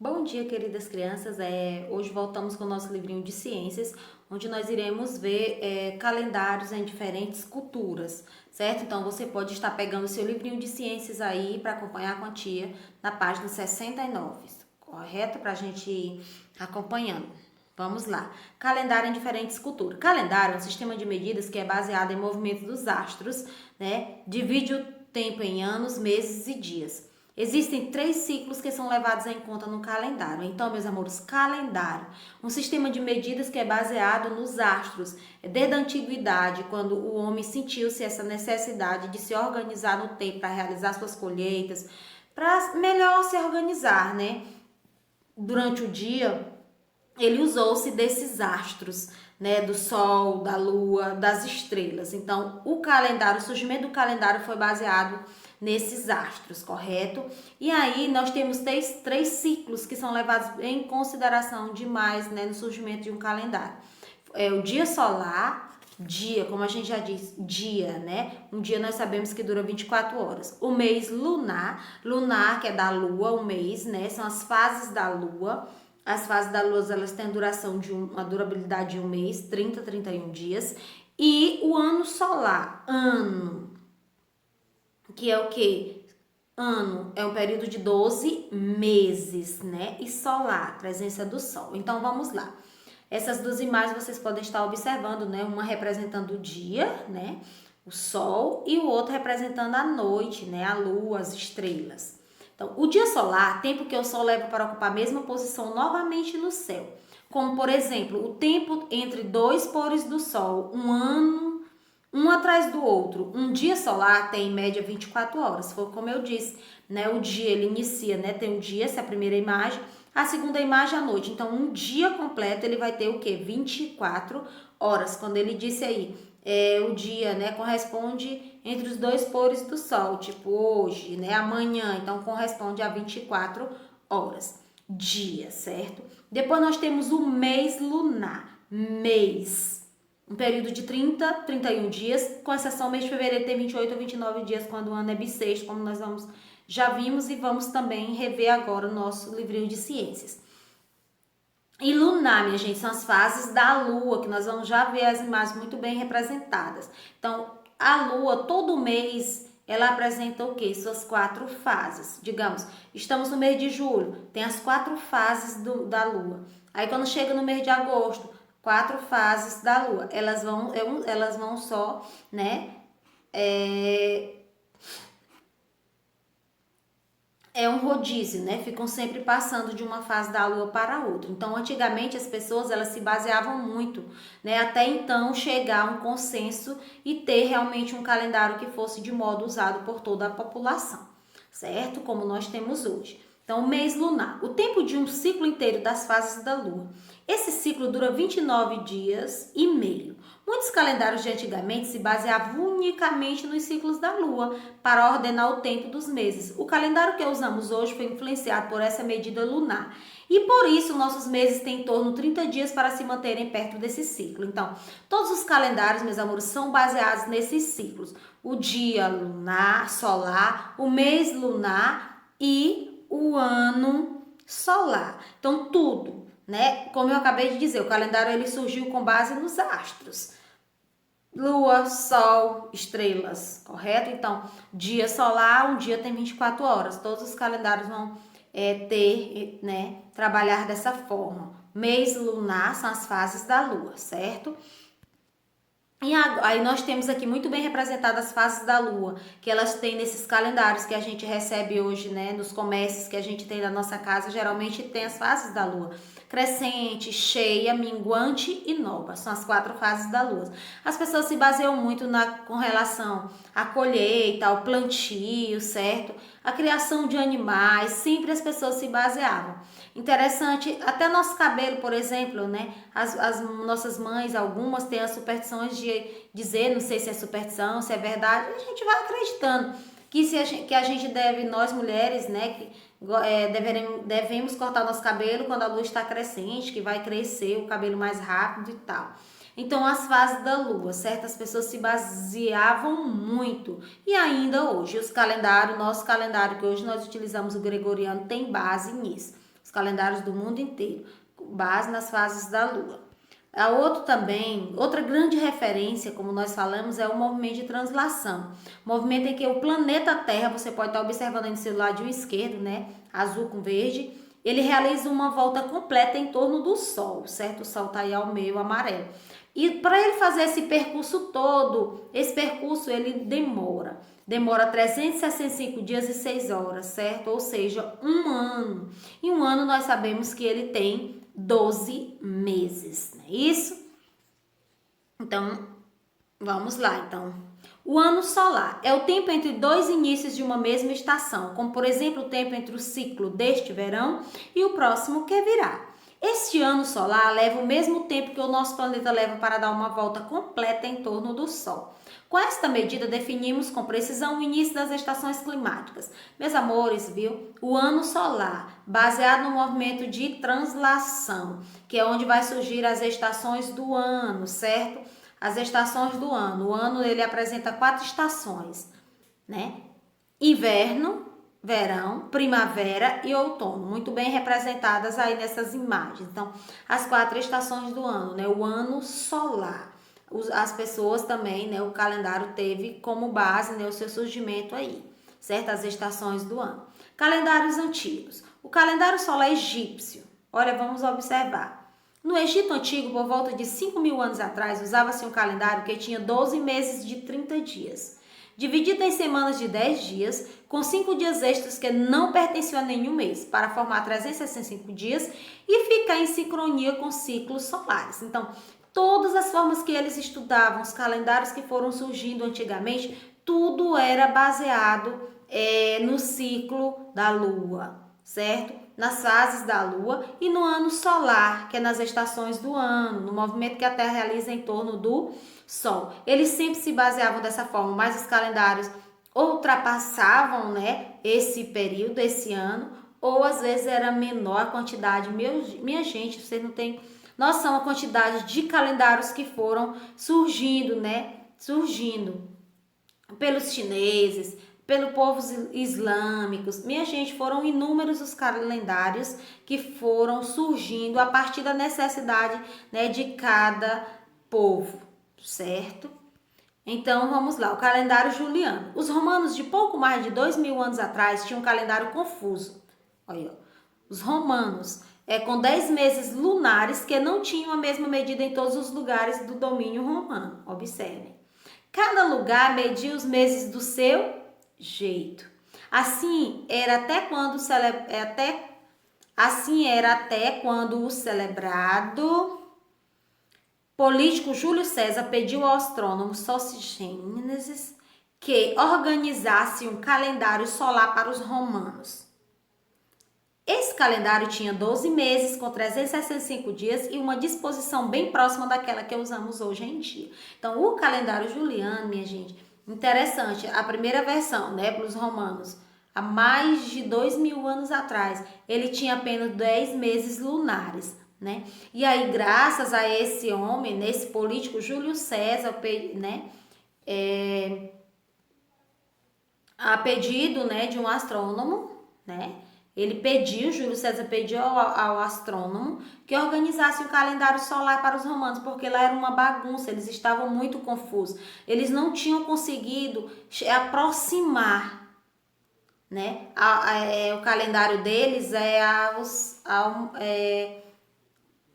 Bom dia, queridas crianças. Hoje voltamos com o nosso livrinho de ciências, onde nós iremos ver calendários em diferentes culturas, certo? Então, você pode estar pegando o seu livrinho de ciências aí para acompanhar com a tia na página 69, correto? Para a gente ir acompanhando. Vamos lá. Calendário em diferentes culturas. Calendário é um sistema de medidas que é baseado em movimentos dos astros, né? Divide o tempo em anos, meses e dias. Existem 3 ciclos que são levados em conta no calendário. Então, meus amores, calendário, um sistema de medidas que é baseado nos astros. Desde a antiguidade, quando o homem sentiu-se essa necessidade de se organizar no tempo para realizar suas colheitas, para melhor se organizar, né? Durante o dia, ele usou-se desses astros, né, do sol, da lua, das estrelas. Então, o surgimento do calendário foi baseado nesses astros, correto? E aí nós temos três ciclos que são levados em consideração demais, né, no surgimento de um calendário. É o dia solar, dia, como a gente já disse, dia, né? Um dia nós sabemos que dura 24 horas. O mês lunar, lunar que é da lua, o mês, né? São as fases da lua. As fases da lua, elas têm duração uma durabilidade de um mês, 30, 31 dias. E o ano solar, ano, que é o quê? Ano é um período de 12 meses, né? E solar, presença do sol. Então, vamos lá. Essas duas imagens vocês podem estar observando, né? Uma representando o dia, né? O sol, e o outro representando a noite, né? A lua, as estrelas. Então, o dia solar, tempo que o sol leva para ocupar a mesma posição novamente no céu. Como, por exemplo, o tempo entre dois pôres do sol, um ano, um atrás do outro. Um dia solar tem em média 24 horas. Foi como eu disse, né? O dia ele inicia, né? Tem um dia, essa é a primeira imagem. A segunda imagem à noite. Então, um dia completo ele vai ter o quê? 24 horas. Quando ele disse aí, o dia, né, corresponde entre os dois pôres do sol, tipo hoje, né, amanhã, então corresponde a 24 horas. Dia, certo? Depois nós temos o mês lunar. Mês. Um período de 30, 31 dias, com exceção mês de fevereiro tem 28 ou 29 dias, quando o ano é bissexto, como nós já vimos e vamos também rever agora o nosso livrinho de ciências. E lunar, minha gente, são as fases da lua, que nós vamos já ver as imagens muito bem representadas. Então, a lua, todo mês, ela apresenta o quê? Suas 4 fases. Digamos, estamos no mês de julho, tem as 4 fases da lua. Aí, quando chega no mês de agosto, 4 fases da lua. Elas vão só, né? É um rodízio, né? Ficam sempre passando de uma fase da lua para outra. Então, antigamente as pessoas elas se baseavam muito, né? Até então chegar a um consenso e ter realmente um calendário que fosse de modo usado por toda a população, certo? Como nós temos hoje. Então, o mês lunar, o tempo de um ciclo inteiro das fases da lua. Esse ciclo dura 29 dias e meio. Muitos calendários de antigamente se baseavam unicamente nos ciclos da lua para ordenar o tempo dos meses. O calendário que usamos hoje foi influenciado por essa medida lunar. E por isso nossos meses têm em torno de 30 dias para se manterem perto desse ciclo. Então, todos os calendários, meus amores, são baseados nesses ciclos. O dia lunar, solar, o mês lunar e o ano solar. Então, tudo, né? Como eu acabei de dizer, o calendário ele surgiu com base nos astros. Lua, sol, estrelas, correto? Então, dia solar, um dia tem 24 horas. Todos os calendários vão né, trabalhar dessa forma. Mês lunar são as fases da lua, certo? E aí nós temos aqui muito bem representadas as fases da lua, que elas têm nesses calendários que a gente recebe hoje, né, nos comércios que a gente tem na nossa casa, geralmente tem as fases da lua. Crescente, cheia, minguante e nova, são as 4 fases da lua. As pessoas se baseiam muito com relação à colheita, ao plantio, certo? A criação de animais, sempre as pessoas se baseavam. Interessante, até nosso cabelo, por exemplo, né? As nossas mães, algumas têm as superstições de dizer, não sei se é superstição, se é verdade, a gente vai acreditando que a gente deve, nós mulheres, né, devemos cortar nosso cabelo quando a lua está crescente, que vai crescer o cabelo mais rápido e tal. Então, as fases da lua, certas pessoas se baseavam muito. E ainda hoje, nosso calendário que hoje nós utilizamos, o gregoriano, tem base nisso. os calendários do mundo inteiro, com base nas fases da Lua. A outra grande referência, como nós falamos, é o movimento de translação. Movimento em que o planeta Terra, você pode estar observando aí no seu lado esquerdo, né? Azul com verde, ele realiza uma volta completa em torno do Sol, certo? O Sol está aí ao meio amarelo. E para ele fazer esse percurso todo, esse percurso ele demora 365 dias e 6 horas, certo? Ou seja, um ano. E um ano nós sabemos que ele tem 12 meses, não é isso? Então, vamos lá, então. O ano solar é o tempo entre dois inícios de uma mesma estação, como por exemplo o tempo entre o ciclo deste verão e o próximo que virá. Este ano solar leva o mesmo tempo que o nosso planeta leva para dar uma volta completa em torno do Sol. Com esta medida, definimos com precisão o início das estações climáticas. Meus amores, viu? O ano solar, baseado no movimento de translação, que é onde vai surgir as estações do ano, certo? As estações do ano. O ano, ele apresenta 4 estações, né? Inverno, verão, primavera e outono, muito bem representadas aí nessas imagens. Então, as 4 estações do ano, né? O ano solar. As pessoas também, né? O calendário teve como base, né, o seu surgimento aí, certo? As estações do ano. Calendários antigos. O calendário solar egípcio. Olha, vamos observar. No Egito Antigo, por volta de 5.000 anos atrás, usava-se um calendário que tinha 12 meses de 30 dias, dividido em semanas de 10 dias, com 5 dias extras que não pertenciam a nenhum mês, para formar 365 dias e ficar em sincronia com ciclos solares. Então, todas as formas que eles estudavam, os calendários que foram surgindo antigamente, tudo era baseado no ciclo da Lua, certo? Nas fases da Lua e no ano solar, que é nas estações do ano, no movimento que a Terra realiza em torno do Sol. Eles sempre se baseavam dessa forma, mas os calendários ultrapassavam, né, esse período, esse ano, ou às vezes era menor a quantidade. Minha gente, vocês não têm noção a quantidade de calendários que foram surgindo, né? Surgindo pelos chineses, pelo povos islâmicos. Minha gente, foram inúmeros os calendários que foram surgindo a partir da necessidade, né, de cada povo, certo? Então, vamos lá, o calendário juliano. Os romanos de pouco mais de 2.000 anos atrás tinham um calendário confuso. Olha, os romanos, com 10 meses lunares que não tinham a mesma medida em todos os lugares do domínio romano. Observem. Cada lugar media os meses do seu jeito. Assim era até quando o celebrado político Júlio César pediu ao astrônomo Sóstenes que organizasse um calendário solar para os romanos. Esse calendário tinha 12 meses com 365 dias e uma disposição bem próxima daquela que usamos hoje em dia. Então, o calendário juliano, minha gente, interessante, a primeira versão, né, para os romanos, há mais de 2.000 anos atrás, ele tinha apenas 10 meses lunares, né? E aí, graças a esse homem, nesse político Júlio César, né, a pedido, né, de um astrônomo, né? Júlio César pediu ao astrônomo que organizasse o calendário solar para os romanos, porque lá era uma bagunça, eles estavam muito confusos. Eles não tinham conseguido aproximar, né, o calendário deles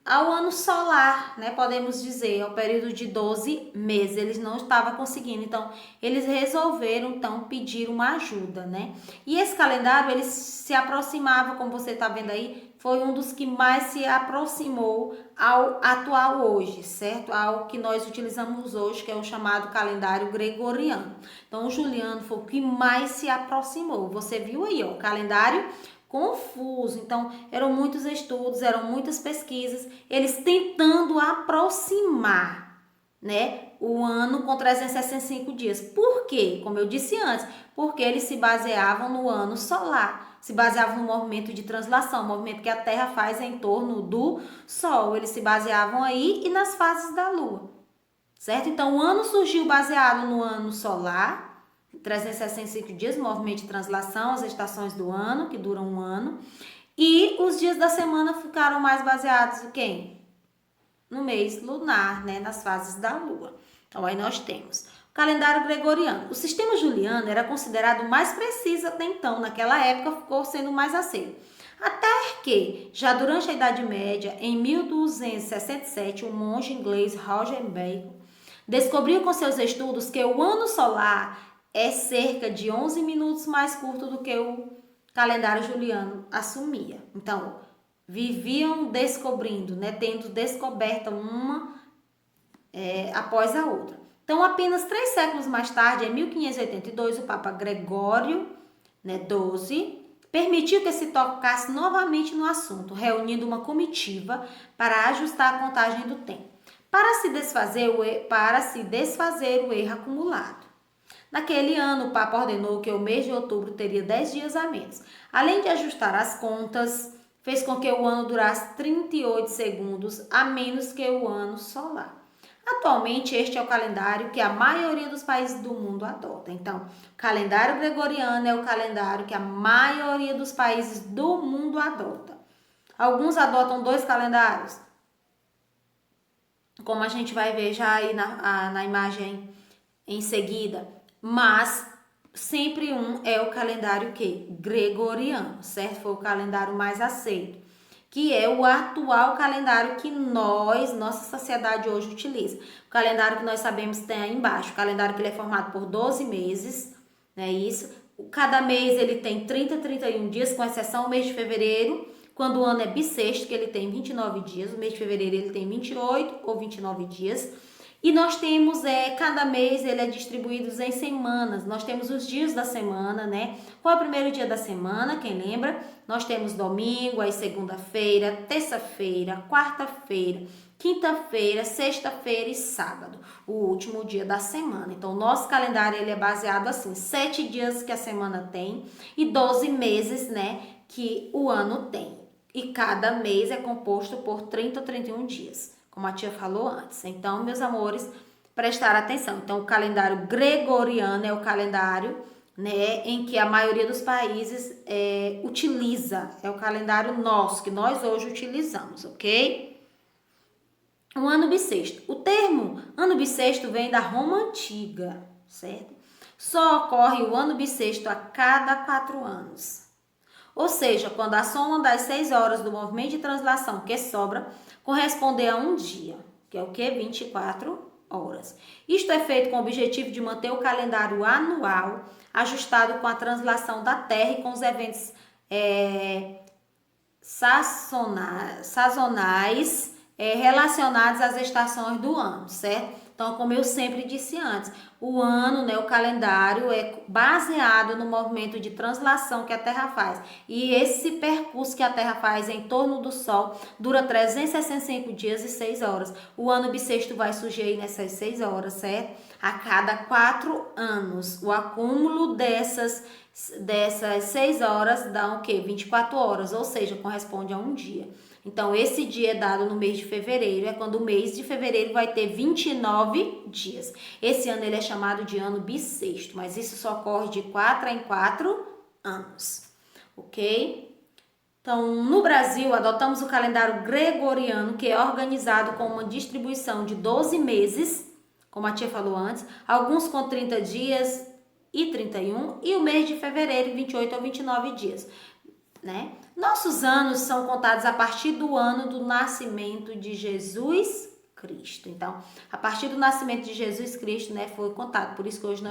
ao ano solar, né, podemos dizer, ao período de 12 meses, eles não estavam conseguindo, então eles resolveram então pedir uma ajuda, né? E esse calendário, ele se aproximava, como você está vendo aí, foi um dos que mais se aproximou ao atual hoje, certo? Ao que nós utilizamos hoje, que é o chamado calendário gregoriano. Então, o juliano foi o que mais se aproximou. Você viu aí, ó, o calendário confuso. Então, eram muitos estudos, eram muitas pesquisas, eles tentando aproximar, né, o ano com 365 dias. Por quê? Como eu disse antes, porque eles se baseavam no ano solar, se baseavam no movimento de translação, o movimento que a Terra faz em torno do Sol. Eles se baseavam aí e nas fases da Lua, certo? Então, o ano surgiu baseado no ano solar, 365 dias, movimento de translação, as estações do ano, que duram um ano. E os dias da semana ficaram mais baseados em quem? No mês lunar, né? Nas fases da lua. Então, aí nós temos o calendário gregoriano. O sistema juliano era considerado mais preciso até então. Naquela época, ficou sendo mais aceito. Até que, já durante a Idade Média, em 1267, o monge inglês Roger Bacon descobriu com seus estudos que o ano solar é cerca de 11 minutos mais curto do que o calendário juliano assumia. Então, viviam descobrindo, né, tendo descoberta uma após a outra. Então, apenas 3 séculos mais tarde, em 1582, o Papa Gregório, né, XII, permitiu que se tocasse novamente no assunto, reunindo uma comitiva para ajustar a contagem do tempo, para se desfazer o erro acumulado. Naquele ano, o Papa ordenou que o mês de outubro teria 10 dias a menos. Além de ajustar as contas, fez com que o ano durasse 38 segundos a menos que o ano solar. Atualmente, este é o calendário que a maioria dos países do mundo adota. Então, o calendário gregoriano é o calendário que a maioria dos países do mundo adota. Alguns adotam 2 calendários, como a gente vai ver já aí na imagem em seguida, mas sempre um é o calendário que? Gregoriano, certo? Foi o calendário mais aceito, que é o atual calendário que nossa sociedade hoje utiliza. O calendário que nós sabemos tem aí embaixo, o calendário que ele é formado por 12 meses, né, isso. Cada mês ele tem 30 31 dias, com exceção do mês de fevereiro, quando o ano é bissexto, que ele tem 29 dias, o mês de fevereiro ele tem 28 ou 29 dias. E nós temos, cada mês ele é distribuído em semanas. Nós temos os dias da semana, né? Qual é o primeiro dia da semana? Quem lembra? Nós temos domingo, aí segunda-feira, terça-feira, quarta-feira, quinta-feira, sexta-feira e sábado, o último dia da semana. Então, o nosso calendário ele é baseado assim, 7 dias que a semana tem e 12 meses, né, que o ano tem. E cada mês é composto por 30 ou 31 dias, como a tia falou antes. Então, meus amores, prestar atenção. Então, o calendário gregoriano é o calendário, né, em que a maioria dos países utiliza. É o calendário nosso, que nós hoje utilizamos, ok? O ano bissexto. O termo ano bissexto vem da Roma Antiga, certo? Só ocorre o ano bissexto a cada 4 anos. Ou seja, quando a soma das 6 horas do movimento de translação que sobra corresponder a um dia, que é o que? 24 horas. Isto é feito com o objetivo de manter o calendário anual ajustado com a translação da Terra e com os eventos sazonais relacionados às estações do ano, certo? Então, como eu sempre disse antes, o ano, né, o calendário é baseado no movimento de translação que a Terra faz. E esse percurso que a Terra faz em torno do Sol dura 365 dias e 6 horas. O ano bissexto vai surgir aí nessas 6 horas, certo? A cada 4 anos. O acúmulo dessas 6 horas dá o quê? 24 horas, ou seja, corresponde a um dia. Então, esse dia é dado no mês de fevereiro, é quando o mês de fevereiro vai ter 29 dias. Esse ano ele é chamado de ano bissexto, mas isso só ocorre de 4 em 4 anos, ok? Então, no Brasil, adotamos o calendário gregoriano, que é organizado com uma distribuição de 12 meses, como a tia falou antes, alguns com 30 dias e 31, e o mês de fevereiro, 28 ou 29 dias, né? Nossos anos são contados a partir do ano do nascimento de Jesus Cristo. Então, a partir do nascimento de Jesus Cristo, né, foi contado. Por isso que hoje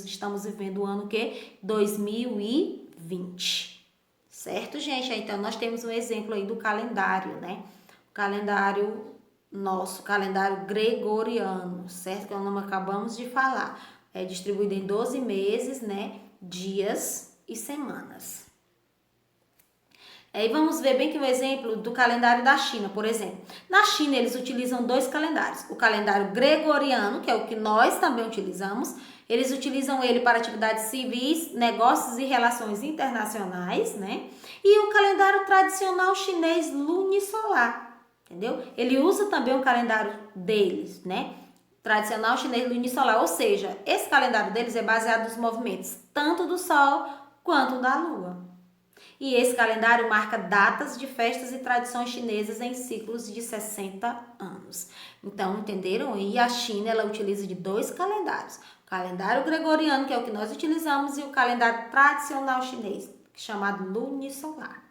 estamos vivendo o ano que 2020. Certo, gente? Então, nós temos um exemplo aí do calendário, né? O calendário nosso, calendário gregoriano, certo? Que é o nome que acabamos de falar. É distribuído em 12 meses, né? Dias e semanas. Aí vamos ver bem que o exemplo do calendário da China, por exemplo. Na China, eles utilizam 2 calendários. O calendário gregoriano, que é o que nós também utilizamos. Eles utilizam ele para atividades civis, negócios e relações internacionais, né? E o calendário tradicional chinês lunisolar, entendeu? Ele usa também o calendário deles, né? Tradicional chinês lunisolar, ou seja, esse calendário deles é baseado nos movimentos tanto do Sol quanto da Lua. E esse calendário marca datas de festas e tradições chinesas em ciclos de 60 anos. Então, entenderam? E a China, ela utiliza de 2 calendários. O calendário gregoriano, que é o que nós utilizamos, e o calendário tradicional chinês, chamado lunisolar,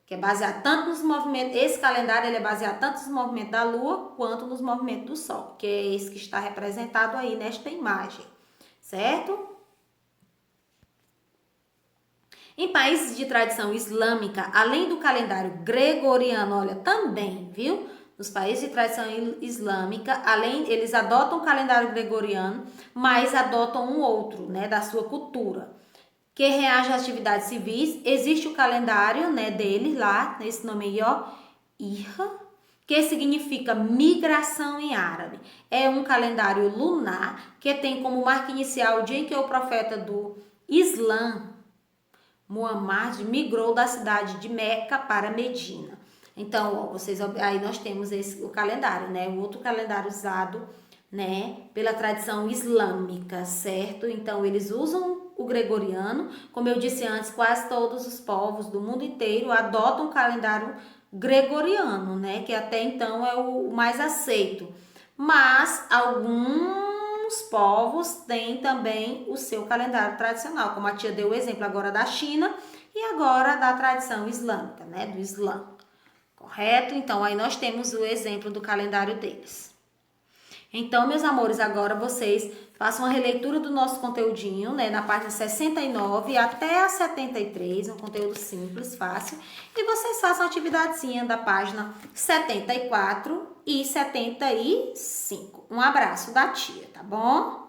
que é baseado tanto nos movimentos, esse calendário ele é baseado tanto nos movimentos da Lua quanto nos movimentos do Sol, que é esse que está representado aí nesta imagem, certo? Em países de tradição islâmica, além do calendário gregoriano, olha, também, viu? Nos países de tradição islâmica, eles adotam o calendário gregoriano, mas adotam um outro, né, da sua cultura, que reage às atividades civis. Existe o calendário, né, deles lá, esse nome aí, ó, Hijra, que significa migração em árabe. É um calendário lunar que tem como marca inicial o dia em que o profeta do Islã, Muhammad, migrou da cidade de Meca para Medina. Então, ó, aí nós temos o calendário, né? O outro calendário usado, né, pela tradição islâmica, certo? Então, eles usam o gregoriano. Como eu disse antes, quase todos os povos do mundo inteiro adotam o calendário gregoriano, né? Que até então é o mais aceito. Mas alguns povos têm também o seu calendário tradicional, como a tia deu o exemplo agora da China e agora da tradição islâmica, né? Do Islã. Correto? Então, aí nós temos o exemplo do calendário deles. Então, meus amores, agora vocês façam uma releitura do nosso conteúdinho, né, na página 69 até a 73, um conteúdo simples, fácil, e vocês façam a atividadezinha da página 74 e 75. Um abraço da tia, tá bom?